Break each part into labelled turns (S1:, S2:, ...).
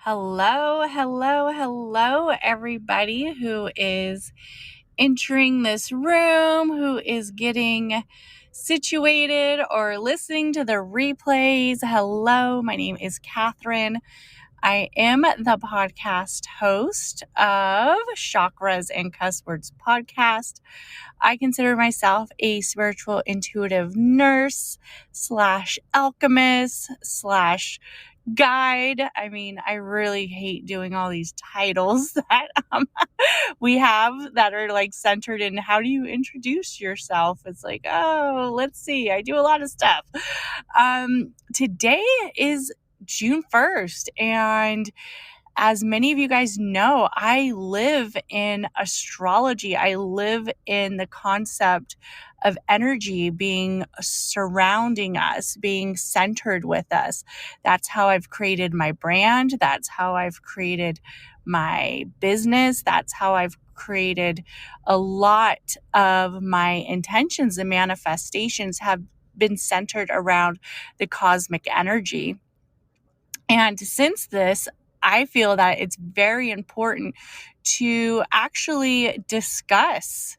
S1: Hello, hello, hello, everybody who is entering this room, who is getting situated or listening to the replays. Hello, my name is Katherine. I am the podcast host of Chakras and Cuss Words podcast. I consider myself a spiritual intuitive nurse / alchemist / guide. I mean, I really hate doing all these titles that we have that are like centered in how do you introduce yourself. It's like, oh, let's see. I do a lot of stuff. Today is June 1st, and as many of you guys know, I live in astrology. I live in the concept of energy being surrounding us, being centered with us. That's how I've created my brand. That's how I've created my business. That's how I've created a lot of my intentions and manifestations have been centered around the cosmic energy. And since this, I feel that it's very important to actually discuss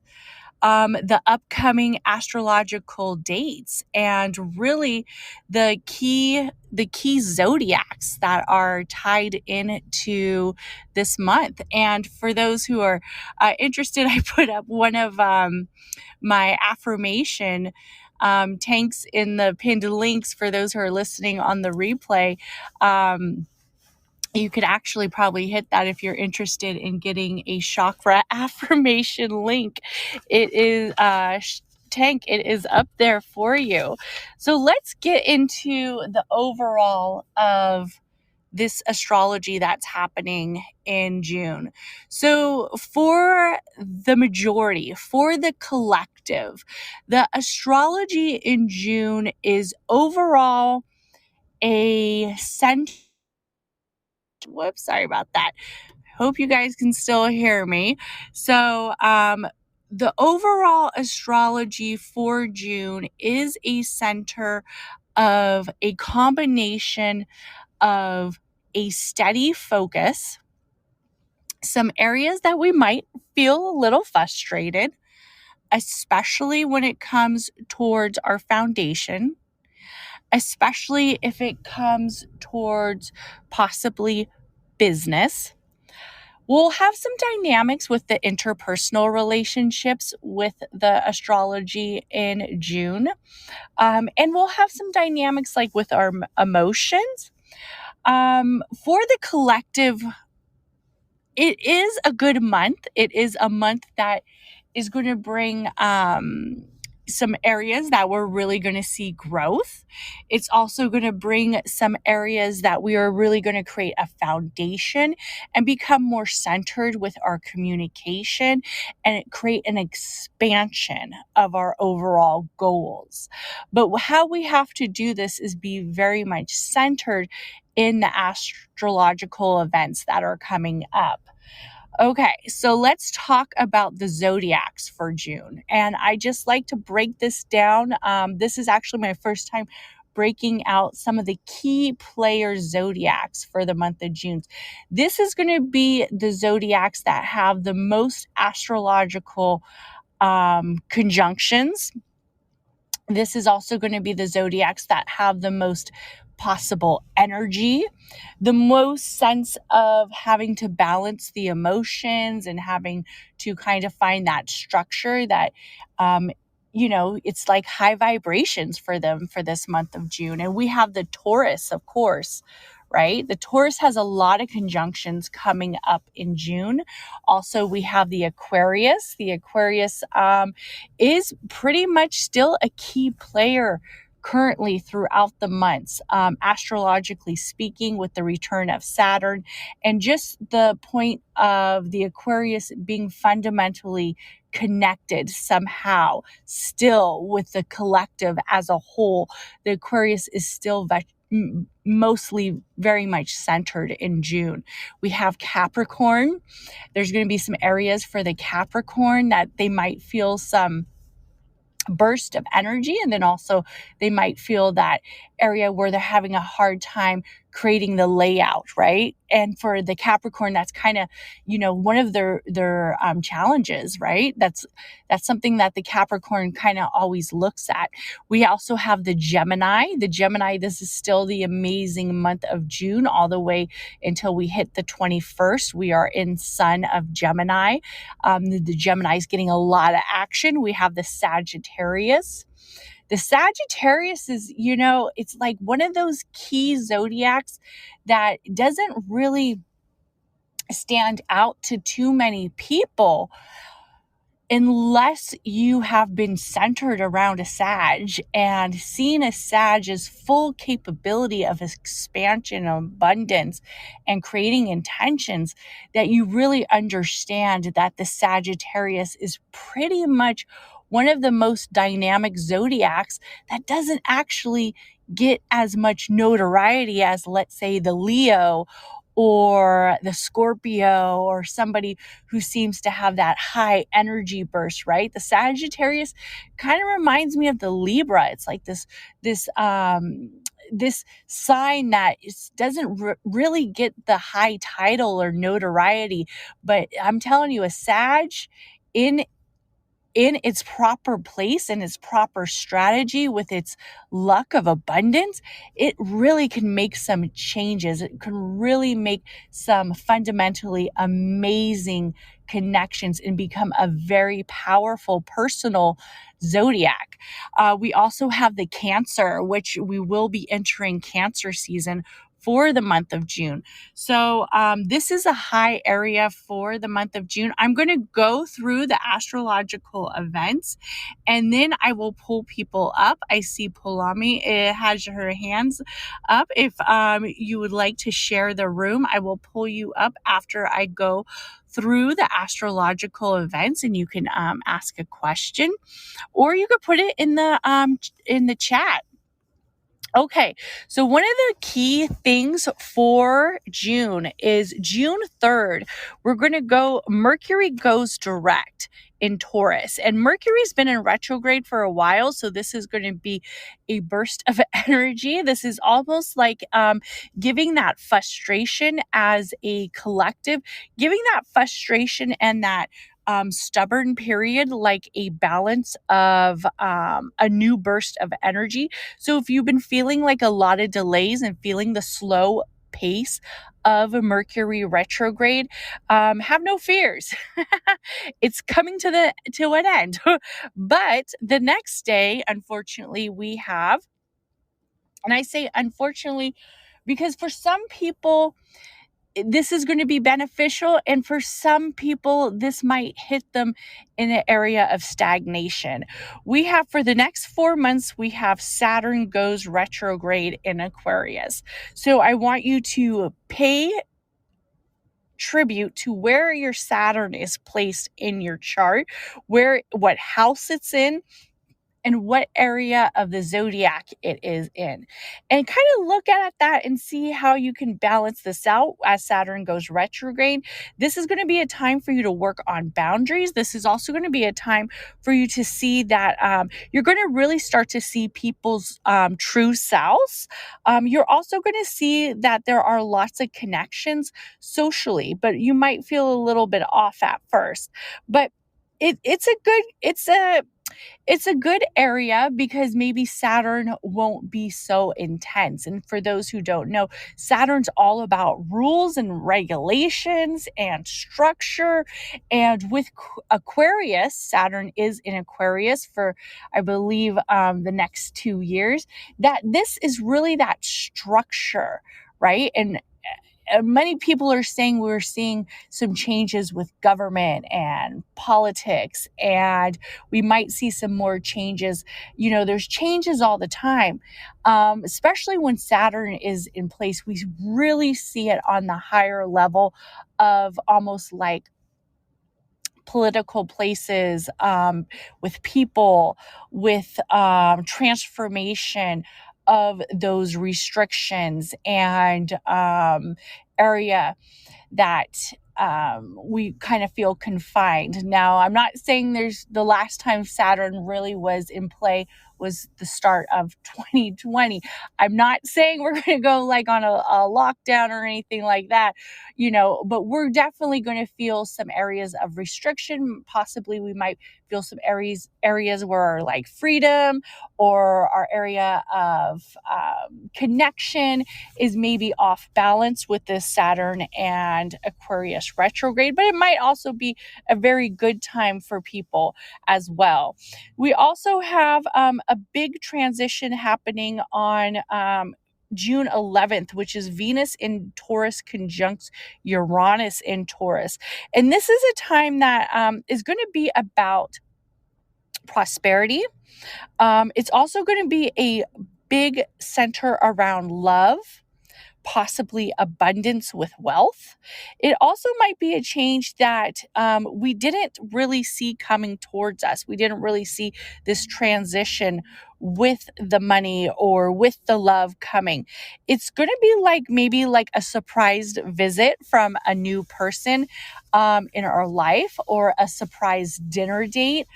S1: the upcoming astrological dates and really the key zodiacs that are tied into this month. And for those who are interested, I put up one of my affirmation tanks in the pinned links for those who are listening on the replay. You could actually probably hit that if you're interested in getting a chakra affirmation link. It is tank. It is up there for you. So let's get into the overall of this astrology that's happening in June. So for the majority, for the collective, the astrology in June is overall a whoops, sorry about that. Hope you guys can still hear me. So, the overall astrology for June is a center of a combination of a steady focus, some areas that we might feel a little frustrated, especially when it comes towards our foundation, especially if it comes towards possibly business. We'll have some dynamics with the interpersonal relationships with the astrology in June. And we'll have some dynamics like with our emotions. For the collective, it is a good month. It is a month that is going to bring some areas that we're really going to see growth. It's also going to bring some areas that we are really going to create a foundation and become more centered with our communication and create an expansion of our overall goals. But how we have to do this is be very much centered in the astrological events that are coming up. Okay, so let's talk about the zodiacs for June. And I just like to break this down. This is actually my first time breaking out some of the key player zodiacs for the month of June. This is going to be the zodiacs that have the most astrological conjunctions. This is also going to be the zodiacs that have the most possible energy, the most sense of having to balance the emotions and having to kind of find that structure that, it's like high vibrations for them for this month of June. And we have the Taurus, of course, right? The Taurus has a lot of conjunctions coming up in June. Also, we have the Aquarius. The Aquarius is pretty much still a key player currently throughout the months, astrologically speaking, with the return of Saturn and just the point of the Aquarius being fundamentally connected somehow still with the collective as a whole. The Aquarius is still mostly very much centered in June. We have Capricorn. There's going to be some areas for the Capricorn that they might feel some burst of energy, and then also they might feel that area where they're having a hard time creating the layout, right? And for the Capricorn, that's kind of, one of their challenges, right? That's something that the Capricorn kind of always looks at. We also have the Gemini. The Gemini, this is still the amazing month of June, all the way until we hit the 21st. We are in Sun of Gemini. The Gemini is getting a lot of action. We have the Sagittarius. The Sagittarius is, it's like one of those key zodiacs that doesn't really stand out to too many people unless you have been centered around a Sag and seen a Sag's full capability of expansion, abundance, and creating intentions, that you really understand that the Sagittarius is pretty much one of the most dynamic zodiacs that doesn't actually get as much notoriety as, let's say, the Leo or the Scorpio, or somebody who seems to have that high energy burst, right? The Sagittarius kind of reminds me of the Libra. It's like this sign that doesn't really get the high title or notoriety, but I'm telling you, a Sag in its proper place and its proper strategy with its luck of abundance, it really can make some changes. It can really make some fundamentally amazing connections and become a very powerful personal zodiac. We also have the Cancer, which we will be entering Cancer season for the month of June. So this is a high area for the month of June. I'm going to go through the astrological events, and then I will pull people up. I see Polami has her hands up. If you would like to share the room, I will pull you up after I go through the astrological events, and you can ask a question, or you could put it in the chat. Okay, so one of the key things for June is June 3rd, we're going to go, Mercury goes direct in Taurus, and Mercury's been in retrograde for a while, so this is going to be a burst of energy. This is almost like giving that frustration as a collective, giving that frustration and that stubborn period like a balance of a new burst of energy. So if you've been feeling like a lot of delays and feeling the slow pace of a Mercury retrograde, have no fears. It's coming to an end. But the next day, unfortunately, we have, and I say unfortunately because for some people this is going to be beneficial, and for some people this might hit them in an area of stagnation. We have, for the next 4 months, we have Saturn goes retrograde in Aquarius. So I want you to pay tribute to where your Saturn is placed in your chart, what house it's in, and what area of the zodiac it is in, and kind of look at that and see how you can balance this out as Saturn goes retrograde. This is going to be a time for you to work on boundaries. This is also going to be a time for you to see that you're going to really start to see people's true selves. You're also going to see that there are lots of connections socially, but you might feel a little bit off at first. But it's a good area because maybe Saturn won't be so intense. And for those who don't know, Saturn's all about rules and regulations and structure. And with Aquarius, Saturn is in Aquarius for, I believe, the next 2 years, that this is really that structure, right? And many people are saying we're seeing some changes with government and politics, and we might see some more changes. There's changes all the time, especially when Saturn is in place. We really see it on the higher level of almost like political places, with people, with transformation of those restrictions and area that we kind of feel confined. Now, I'm not saying there's the last time Saturn really was in play was the start of 2020. I'm not saying we're going to go like on a lockdown or anything like that, but we're definitely going to feel some areas of restriction. Possibly we might feel some areas where like freedom or our area of connection is maybe off balance with this Saturn and Aquarius retrograde, but it might also be a very good time for people as well. We also have a big transition happening on June 11th, which is Venus in Taurus conjunct Uranus in Taurus. And this is a time that is going to be about prosperity. It's also going to be a big center around love, possibly abundance with wealth. It also might be a change that we didn't really see coming towards us. We didn't really see this transition with the money or with the love coming. It's going to be like maybe like a surprised visit from a new person in our life, or a surprise dinner date.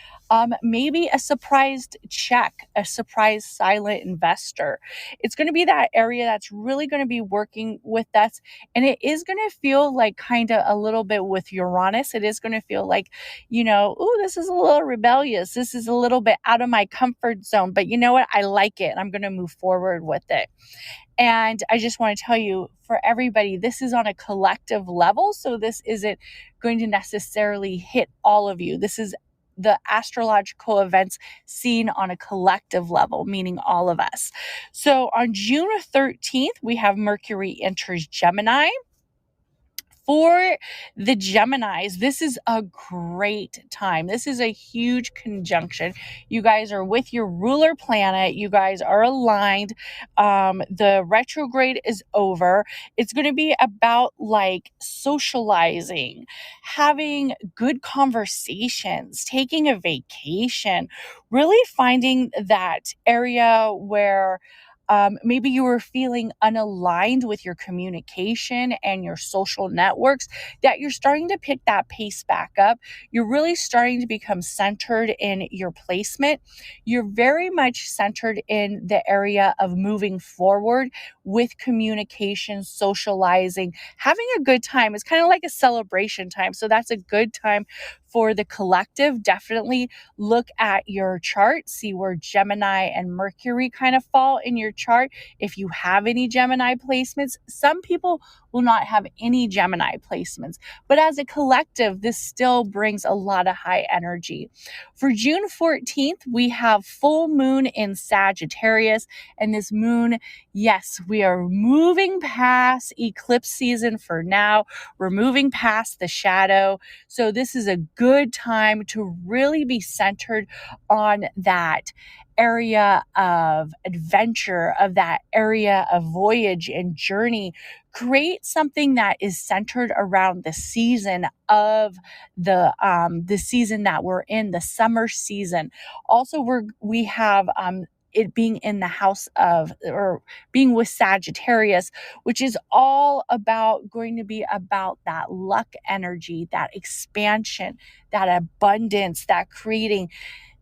S1: Maybe a surprised check, a surprise silent investor. It's going to be that area that's really going to be working with us. And it is going to feel like kind of a little bit with Uranus. It is going to feel like, this is a little rebellious. This is a little bit out of my comfort zone. But you know what? I like it. I'm going to move forward with it. And I just want to tell you, for everybody, this is on a collective level. So this isn't going to necessarily hit all of you. This is the astrological events seen on a collective level, meaning all of us. So on June 13th, we have Mercury enters Gemini. For the Geminis, this is a great time. This is a huge conjunction. You guys are with your ruler planet. You guys are aligned. The retrograde is over. It's going to be about like socializing, having good conversations, taking a vacation, really finding that area where maybe you were feeling unaligned with your communication and your social networks, that you're starting to pick that pace back up. You're really starting to become centered in your placement. You're very much centered in the area of moving forward with communication, socializing, having a good time. It's kind of like a celebration time. So that's a good time for the collective. Definitely look at your chart, see where Gemini and Mercury kind of fall in your chart. If you have any Gemini placements, some people will not have any Gemini placements, but as a collective, this still brings a lot of high energy. For June 14th, we have full moon in Sagittarius, and this moon, yes, we are moving past eclipse season for now. We're moving past the shadow. So this is a good time to really be centered on that area of adventure, of that area of voyage and journey. Create something that is centered around the season of the season that we're in, the summer season. Also, we have it being in the house of, or being with Sagittarius, which is all about going to be about that luck energy, that expansion, that abundance, that creating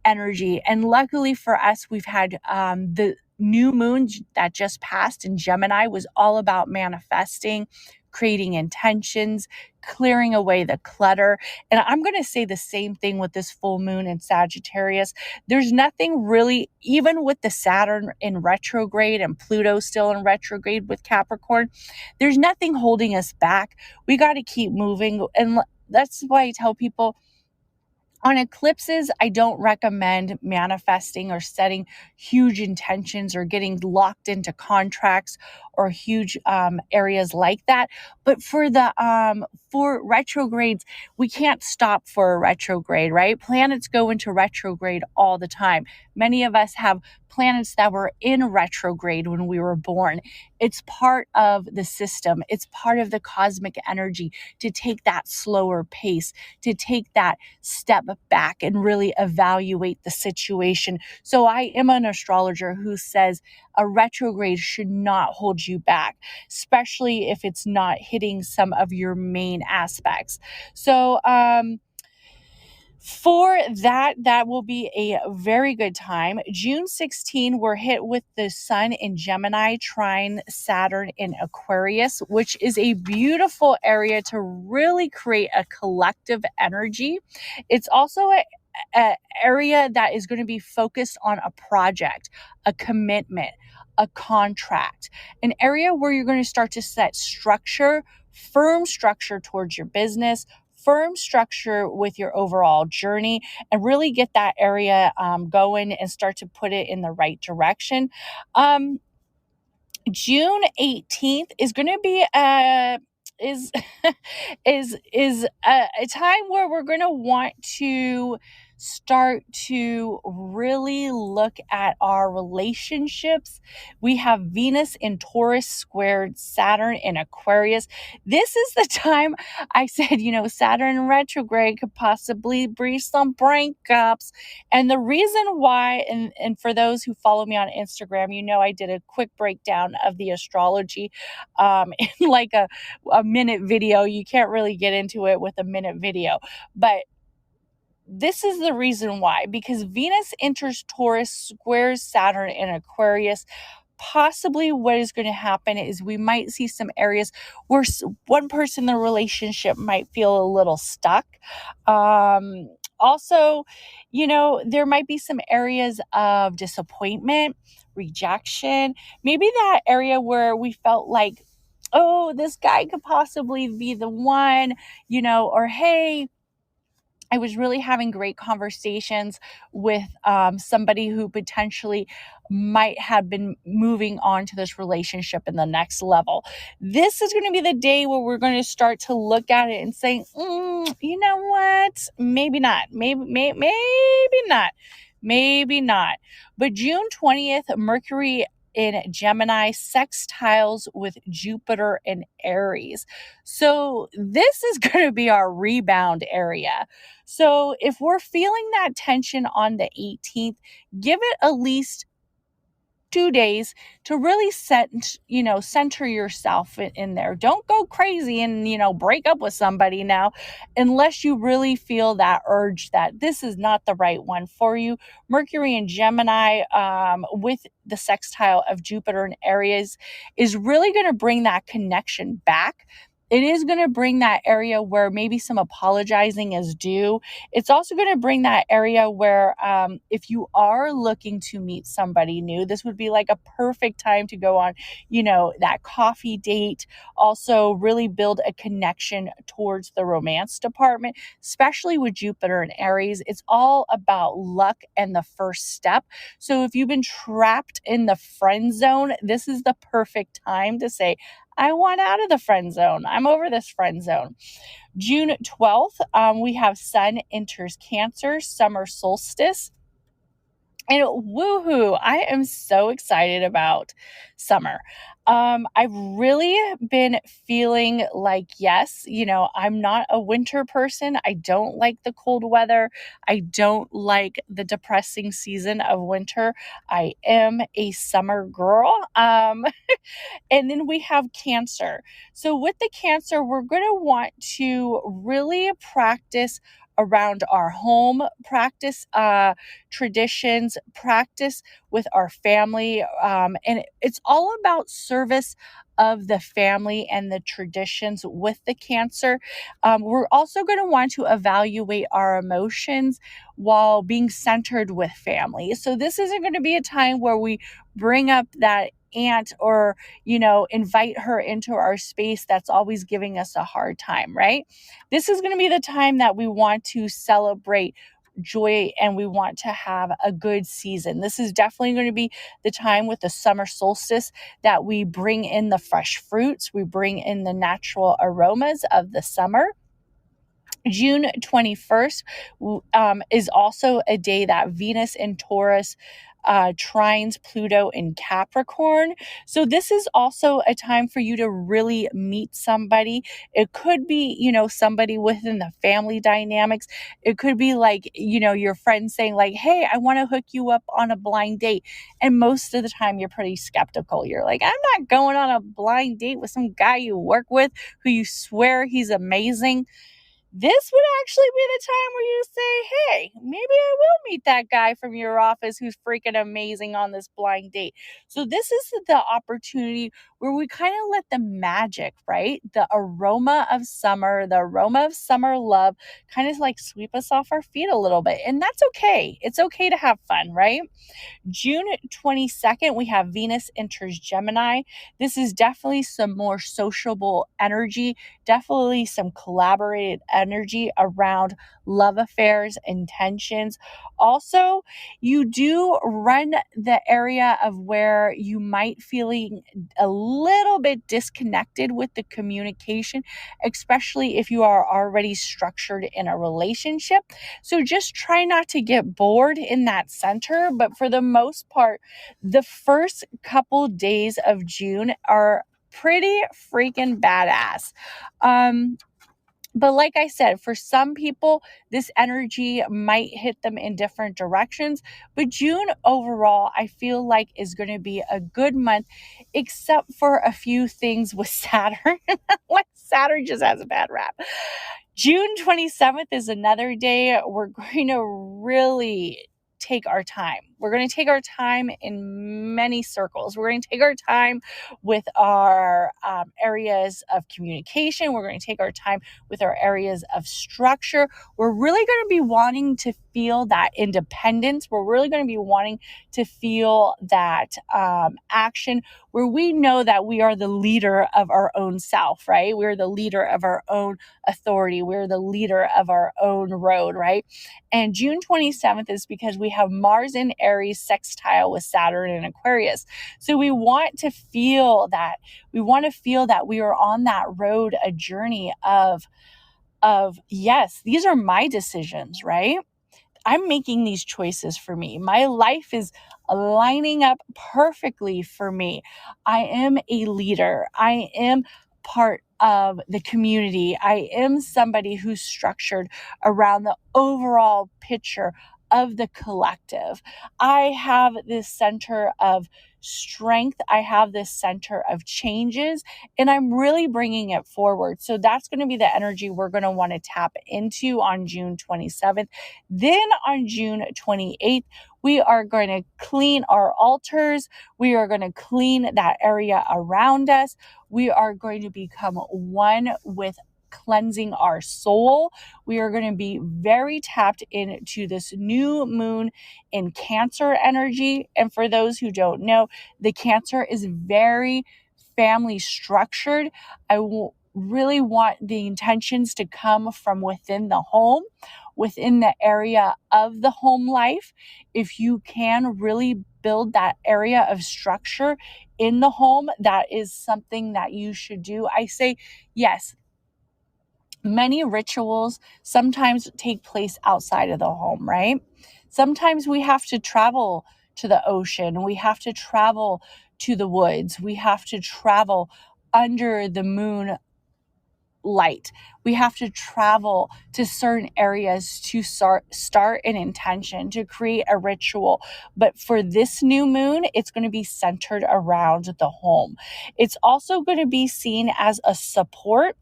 S1: energy. And luckily for us, we've had the new moon that just passed in Gemini was all about manifesting, creating intentions, clearing away the clutter. And I'm going to say the same thing with this full moon in Sagittarius. There's nothing really, even with the Saturn in retrograde and Pluto still in retrograde with Capricorn, there's nothing holding us back. We got to keep moving. And that's why I tell people, on eclipses, I don't recommend manifesting or setting huge intentions or getting locked into contracts or huge areas like that. But for retrogrades, we can't stop for a retrograde, right? Planets go into retrograde all the time. Many of us have planets that were in retrograde when we were born. It's part of the system. It's part of the cosmic energy to take that slower pace, to take that step back and really evaluate the situation. So I am an astrologer who says a retrograde should not hold you back, especially if it's not hitting some of your main aspects. So, For that will be a very good time. June 16, we're hit with the sun in Gemini trine Saturn in Aquarius, which is a beautiful area to really create a collective energy. It's also a area that is going to be focused on a project, a commitment, a contract, an area where you're going to start to set structure, firm structure towards your business, firm structure with your overall journey, and really get that area going and start to put it in the right direction. June 18th is going to be is is a time where we're going to want to start to really look at our relationships. We have Venus in Taurus squared Saturn in Aquarius. This is the time I said, Saturn in retrograde could possibly bring some breakups. And the reason why, and for those who follow me on Instagram, I did a quick breakdown of the astrology in like a minute video. You can't really get into it with a minute video, but this is the reason why, because Venus enters Taurus, squares Saturn in Aquarius. Possibly what is going to happen is we might see some areas where one person in the relationship might feel a little stuck. Also, there might be some areas of disappointment, rejection, maybe that area where we felt like, oh, this guy could possibly be the one, or hey, I was really having great conversations with somebody who potentially might have been moving on to this relationship in the next level. This is going to be the day where we're going to start to look at it and say, you know what? Maybe not. Maybe not. Maybe not. But June 20th, Mercury in Gemini sextiles with Jupiter in Aries. So this is going to be our rebound area. So if we're feeling that tension on the 18th, give it at least 2 days to really center yourself in there. Don't go crazy and, break up with somebody now unless you really feel that urge that this is not the right one for you. Mercury in Gemini with the sextile of Jupiter in Aries is really going to bring that connection back. It is going to bring that area where maybe some apologizing is due. It's also going to bring that area where if you are looking to meet somebody new, this would be like a perfect time to go on, that coffee date. Also really build a connection towards the romance department, especially with Jupiter and Aries. It's all about luck and the first step. So if you've been trapped in the friend zone, this is the perfect time to say, I want out of the friend zone. I'm over this friend zone. June 12th, we have Sun enters Cancer, summer solstice. And woohoo, I am so excited about summer. I've really been feeling like, yes, I'm not a winter person. I don't like the cold weather. I don't like the depressing season of winter. I am a summer girl. And then we have Cancer. So with the Cancer, we're going to want to really practice around our home, practice traditions, practice with our family. And it's all about service of the family and the traditions with the Cancer. We're also going to want to evaluate our emotions while being centered with family. So this isn't going to be a time where we bring up that aunt or, invite her into our space that's always giving us a hard time, right? This is going to be the time that we want to celebrate joy and we want to have a good season. This is definitely going to be the time with the summer solstice that we bring in the fresh fruits, we bring in the natural aromas of the summer. June 21st is also a day that Venus in Taurus trines Pluto in Capricorn. So this is also a time for you to really meet somebody. It could be, somebody within the family dynamics. It could be like, your friend saying like, hey, I want to hook you up on a blind date. And most of the time you're pretty skeptical. You're like, I'm not going on a blind date with some guy you work with who you swear he's amazing. this would actually be the time where you say, hey, maybe I will meet that guy from your office who's freaking amazing on this blind date. So this is the opportunity where we kind of let the magic, right? The aroma of summer love kind of like sweep us off our feet a little bit. And that's okay. It's okay to have fun, right? June 22nd, we have Venus enters Gemini. This is definitely some more sociable energy, definitely some collaborated energy around love affairs, intentions. Also, you do run the area of where you might feeling a little bit disconnected with the communication, especially if you are already structured in a relationship. So just try not to get bored in that center. But for the most part, the first couple days of June are pretty freaking badass. But like I said, for some people, this energy might hit them in different directions. But June overall, I feel like is going to be a good month, except for a few things with Saturn. Like Saturn just has a bad rap. June 27th is another day we're going to really take our time. We're going to take our time in many circles. We're going to take our time with our areas of communication. We're going to take our time with our areas of structure. We're really going to be wanting to feel that independence. We're really going to be wanting to feel that action where we know that we are the leader of our own self, right? We're the leader of our own authority. We're the leader of our own road, right? And June 27th is because we have Mars in Aries sextile with Saturn in Aquarius. So we want to feel that. We want to feel that we are on that road, a journey of yes, these are my decisions, right? I'm making these choices for me. My life is lining up perfectly for me. I am a leader. I am part of the community. I am somebody who's structured around the overall picture of the collective. I have this center of strength. I have this center of changes, and I'm really bringing it forward. So that's going to be the energy we're going to want to tap into on June 27th. Then on June 28th, we are going to clean our altars. We are going to clean that area around us. We are going to become one with cleansing our soul. We are going to be very tapped into this new moon in Cancer energy. And for those who don't know, the Cancer is very family structured. Really want the intentions to come from within the home, within the area of the home life. If you can really build that area of structure in the home, that is something that you should do. I say, yes, many rituals sometimes take place outside of the home, right? Sometimes we have to travel to the ocean. We have to travel to the woods. We have to travel under the moon light. We have to travel to certain areas to start an intention, to create a ritual. But for this new moon, it's going to be centered around the home. It's also going to be seen as a support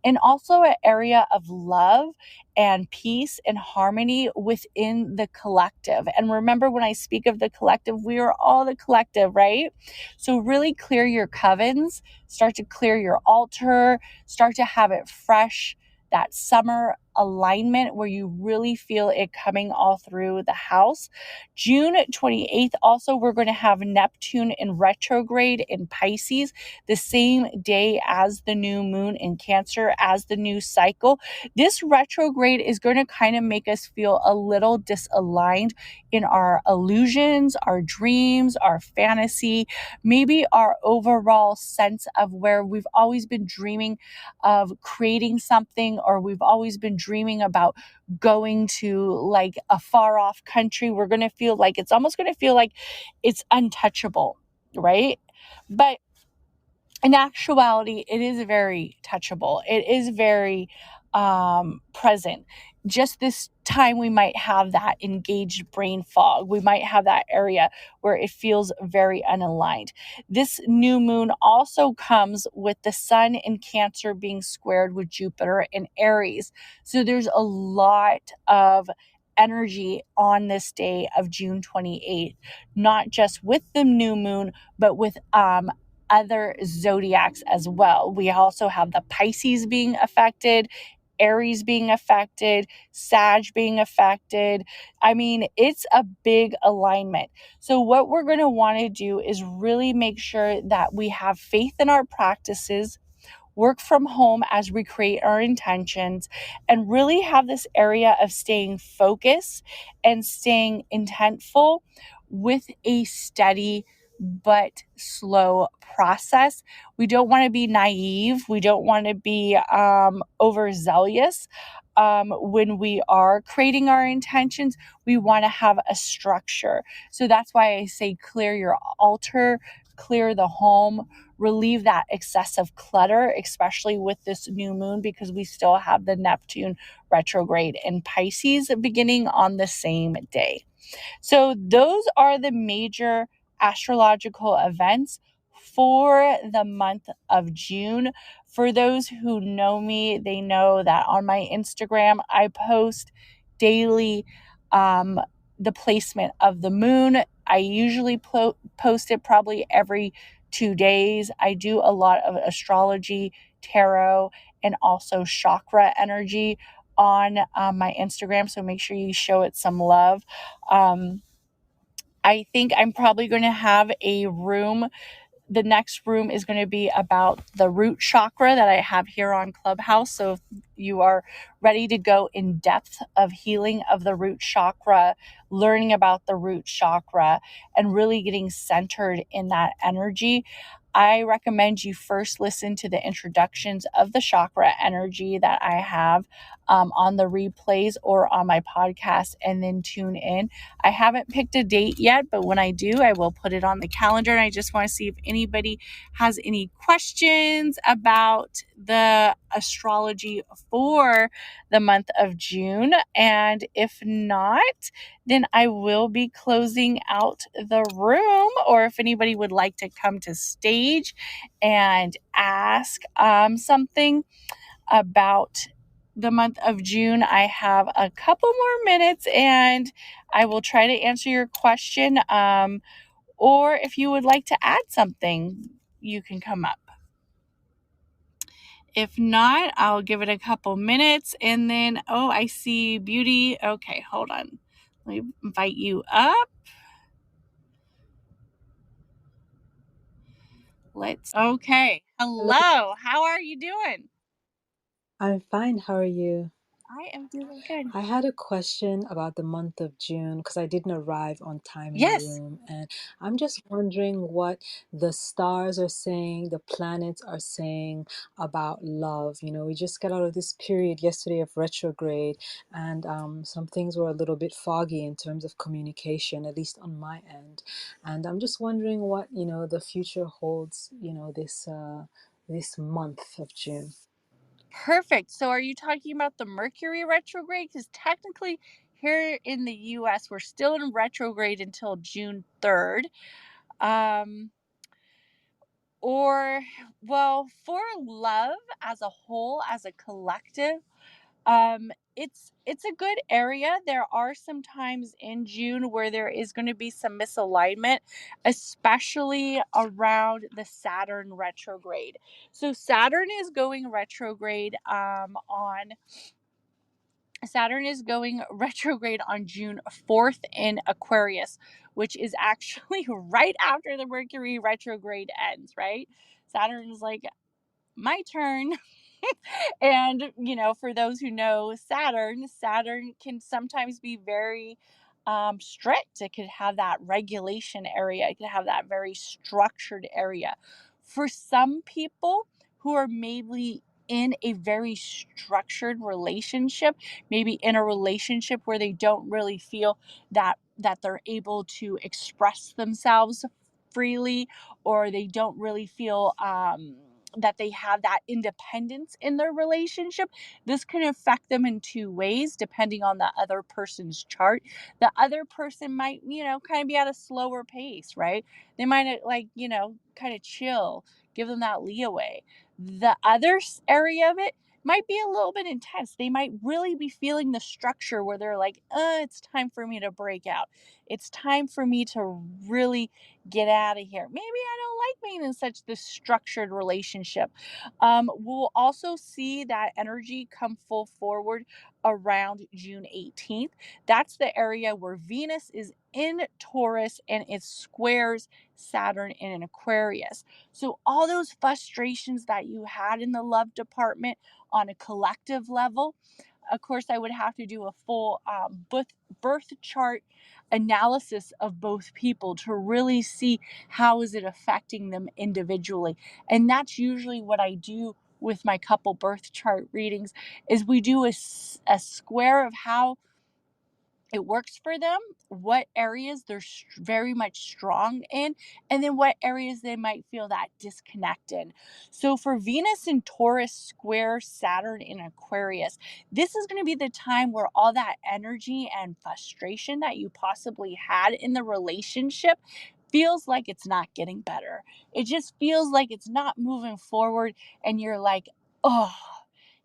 S1: and also an area of love and peace and harmony within the collective. And remember, when I speak of the collective, we are all the collective, right? So really clear your covens, start to clear your altar, start to have it fresh, that summer alignment where you really feel it coming all through the house. June 28th, also, we're going to have Neptune in retrograde in Pisces, the same day as the new moon in Cancer, as the new cycle. This retrograde is going to kind of make us feel a little disaligned in our illusions, our dreams, our fantasy, maybe our overall sense of where we've always been dreaming of creating something, or we've always been dreaming about going to like a far off country. We're going to feel like it's almost going to feel like it's untouchable, right? But in actuality, it is very touchable. It is very present. Just this time, we might have that engaged brain fog. We might have that area where it feels very unaligned. This new moon also comes with the sun in Cancer being squared with Jupiter in Aries. So there's a lot of energy on this day of June 28th, not just with the new moon, but with other zodiacs as well. We also have the Pisces being affected, Aries being affected, Sag being affected. I mean, it's a big alignment. So, what we're going to want to do is really make sure that we have faith in our practices, work from home as we create our intentions, and really have this area of staying focused and staying intentful with a steady but slow process. We don't want to be naive. We don't want to be overzealous. When we are creating our intentions, we want to have a structure. So that's why I say clear your altar, clear the home, relieve that excessive clutter, especially with this new moon, because we still have the Neptune retrograde in Pisces beginning on the same day. So those are the major astrological events for the month of June. For those who know me, they know that on my Instagram, I post daily the placement of the moon. I usually post it probably every 2 days. I do a lot of astrology, tarot, and also chakra energy on my Instagram. So make sure you show it some love. I think I'm probably going to have a room. The next room is going to be about the root chakra that I have here on Clubhouse. So if you are ready to go in depth of healing of the root chakra, learning about the root chakra, and really getting centered in that energy, I recommend you first listen to the introductions of the chakra energy that I have on the replays or on my podcast, and then tune in. I haven't picked a date yet, but when I do, I will put it on the calendar. And I just want to see if anybody has any questions about the astrology for the month of June. And if not, then I will be closing out the room. Or if anybody would like to come to stage and ask something about the month of June, I have a couple more minutes and I will try to answer your question. Or if you would like to add something, you can come up. If not, I'll give it a couple minutes and then, oh, I see Beauty. Okay, hold on. Let me invite you up. Okay.
S2: Hello.
S1: Hello. How are you doing?
S2: I'm fine. How are you?
S1: I am doing good.
S2: I had a question about the month of June because I didn't arrive on time in the
S1: Yes.
S2: room. And I'm just wondering what the stars are saying, the planets are saying about love. You know, we just got out of this period yesterday of retrograde, and some things were a little bit foggy in terms of communication, at least on my end. And I'm just wondering what, the future holds, this month of June.
S1: Perfect. So are you talking about the Mercury retrograde? Because technically, here in the US, we're still in retrograde until June 3rd. Um, or, well, for love as a whole, as a collective, it's a good area. There are some times in June where there is going to be some misalignment, especially around the Saturn retrograde. So Saturn is going retrograde on Saturn is going retrograde on June 4th in Aquarius, which is actually right after the Mercury retrograde ends, right? Saturn's like, my turn. And, for those who know Saturn can sometimes be very strict. It could have that regulation area, it could have that very structured area. For some people who are maybe in a very structured relationship, maybe in a relationship where they don't really feel that they're able to express themselves freely, or they don't really feel that they have that independence in their relationship. This can affect them in two ways depending on the other person's chart. The other person might, kind of be at a slower pace, right? They might like, kind of chill, give them that leeway. The other area of it might be a little bit intense. They might really be feeling the structure where they're like, it's time for me to break out. It's time for me to really get out of here. Maybe I don't like being in such this structured relationship. We'll also see that energy come full forward around June 18th. That's the area where Venus is in Taurus and it squares Saturn in an Aquarius. So all those frustrations that you had in the love department on a collective level, of course, I would have to do a full birth chart analysis of both people to really see how is it affecting them individually. And that's usually what I do with my couple birth chart readings is we do a square of how it works for them, what areas they're very much strong in, and then what areas they might feel that disconnect in. So for Venus in Taurus square Saturn in Aquarius, this is going to be the time where all that energy and frustration that you possibly had in the relationship feels like it's not getting better. It just feels like it's not moving forward, and you're like, oh,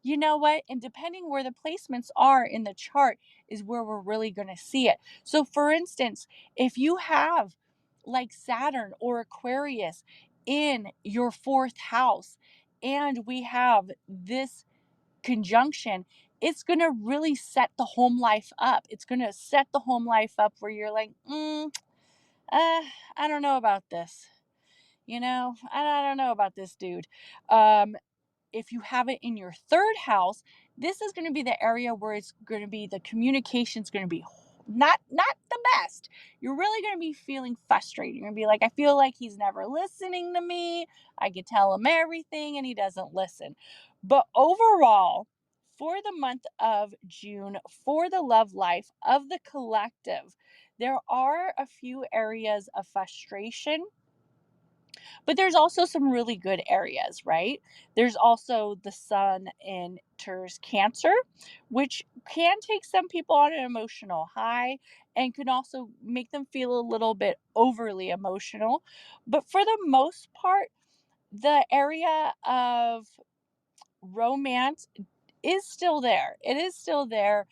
S1: you know what? And depending where the placements are in the chart is where we're really going to see it. So, for instance, if you have like Saturn or Aquarius in your fourth house, and we have this conjunction, it's going to really set the home life up. It's going to set the home life up where you're like, I don't know about this. I don't know about this dude. Um, if you have it in your third house, this is going to be the area where it's going to be the communication's going to be not the best. You're really going to be feeling frustrated. You're going to be like, I feel like he's never listening to me. I could tell him everything and he doesn't listen. But overall, for the month of June, for the love life of the collective, there are a few areas of frustration, but there's also some really good areas, right? There's also the sun enters Cancer, which can take some people on an emotional high and can also make them feel a little bit overly emotional. But for the most part, the area of romance is still there. It is still there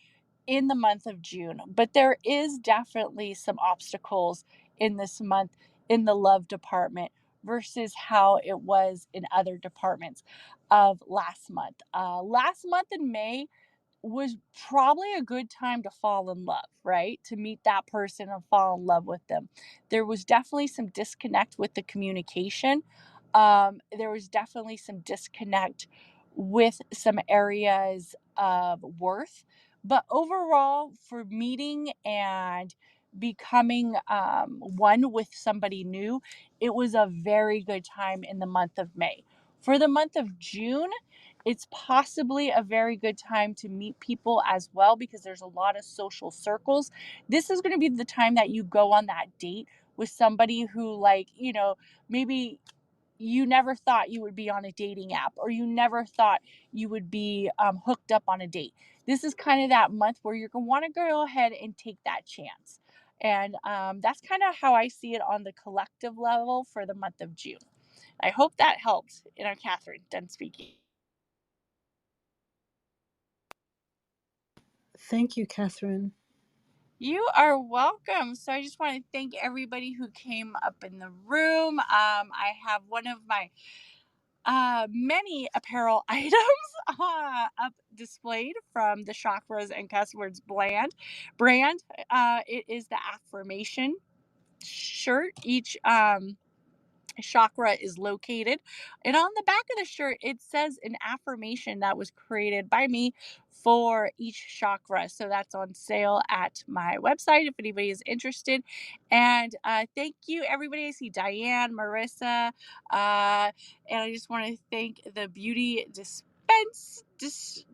S1: in the month of June, but there is definitely some obstacles in this month in the love department versus how it was in other departments of last month. Last month in May was probably a good time to fall in love, right? To meet that person and fall in love with them. There was definitely some disconnect with the communication. There was definitely some disconnect with some areas of worth. But overall, for meeting and becoming one with somebody new, it was a very good time in the month of May. For the month of June, it's possibly a very good time to meet people as well because there's a lot of social circles. This is going to be the time that you go on that date with somebody who, like, maybe you never thought you would be on a dating app or you never thought you would be hooked up on a date. This is kind of that month where you're going to want to go ahead and take that chance. And that's kind of how I see it on the collective level for the month of June. I hope that helped. Catherine, done speaking.
S2: Thank you, Catherine.
S1: You are welcome. So I just want to thank everybody who came up in the room. I have one of my many apparel items up displayed from the Chakras and Cuss Words brand. It is the affirmation shirt. Each chakra is located, and on the back of the shirt it says an affirmation that was created by me for each chakra. So that's on sale at my website if anybody is interested. And thank you everybody. I see Diane, Marissa, and I just want to thank the beauty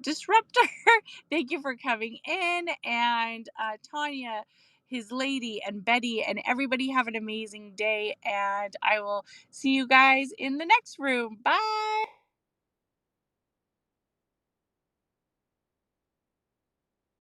S1: disruptor. Thank you for coming in. And Tanya, his lady, and Betty, and everybody have an amazing day, and I will see you guys in the next room. Bye.